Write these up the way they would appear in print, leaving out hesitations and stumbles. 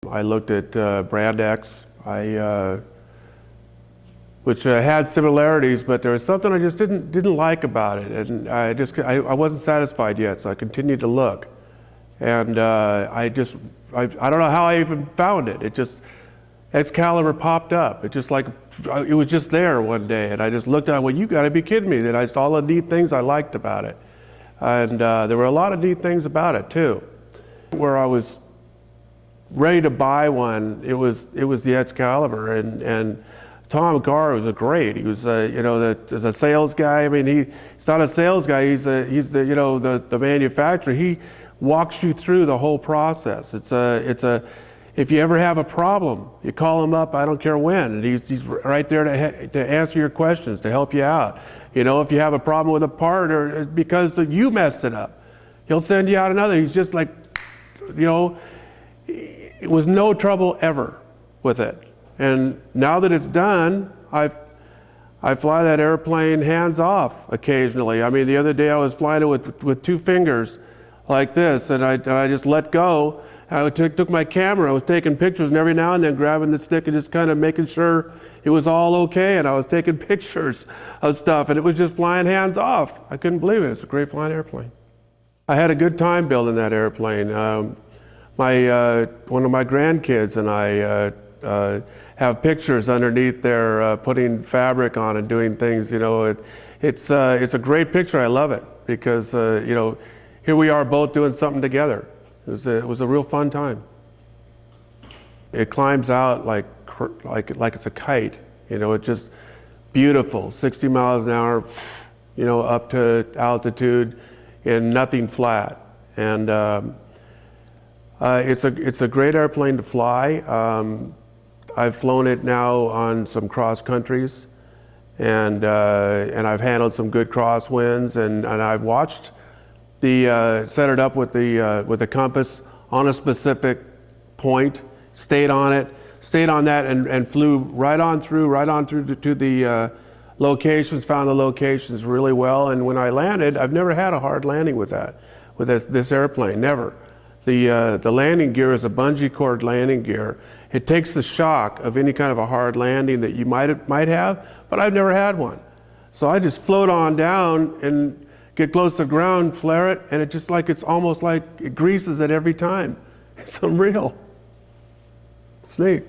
I looked at Brand X, which had similarities, but there was something I just didn't like about it, and I wasn't satisfied yet, so I continued to look, and I don't know how I even found it. It just Excalibur popped up. It just like it was just there one day, and I just looked at it. Well, you got to be kidding me! That I saw all the neat things I liked about it, and there were a lot of neat things about it too. Where I was ready to buy one, it was the Excalibur, and Tom Carr was great. He was as a sales guy. I mean, he's not a sales guy. He's the manufacturer. He walks you through the whole process. If you ever have a problem, you call him up. I don't care when, and he's right there to answer your questions, to help you out. If you have a problem with a part or because you messed it up, he'll send you out another. He's just like, it was no trouble ever with it. And now that it's done, I fly that airplane hands off occasionally. I mean, the other day I was flying it with 2 fingers like this, and I just let go. I took my camera, I was taking pictures, and every now and then grabbing the stick and just kind of making sure it was all okay, and I was taking pictures of stuff, and it was just flying hands off. I couldn't believe it. It's a great flying airplane. I had a good time building that airplane. One of my grandkids and I have pictures underneath there putting fabric on and doing things. It's a great picture. I love it because here we are both doing something together. It was a real fun time. It climbs out like it's a kite. It's just beautiful, 60 miles an hour, up to altitude and nothing flat. And it's a great airplane to fly. I've flown it now on some cross countries, and I've handled some good crosswinds, and I've watched set it up with the compass on a specific point, stayed on that, and flew right on through to the locations, found the locations really well. And when I landed, I've never had a hard landing with this airplane, never. The landing gear is a bungee cord landing gear. It takes the shock of any kind of a hard landing that you might have, but I've never had one. So I just float on down and get close to the ground, flare it, and it's almost like it greases it every time. It's unreal. It's neat.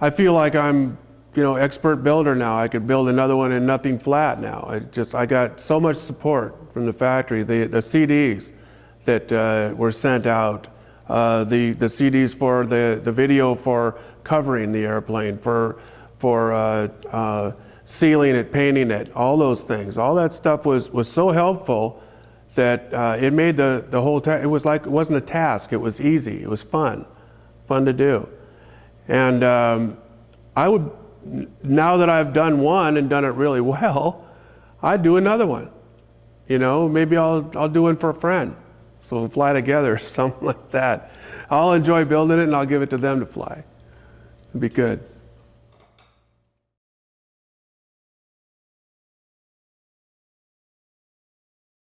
I feel like I'm, expert builder now. I could build another one in nothing flat now. I got so much support from the factory. The CDs that were sent out, the CDs for the video for covering the airplane, for sealing it, painting it, all those things. All that stuff was so helpful that it made the whole it wasn't a task. It was easy. It was fun to do. And I would, now that I've done one and done it really well, I'd do another one. Maybe I'll do one for a friend. So we'll fly together, something like that. I'll enjoy building it and I'll give it to them to fly. It'd be good.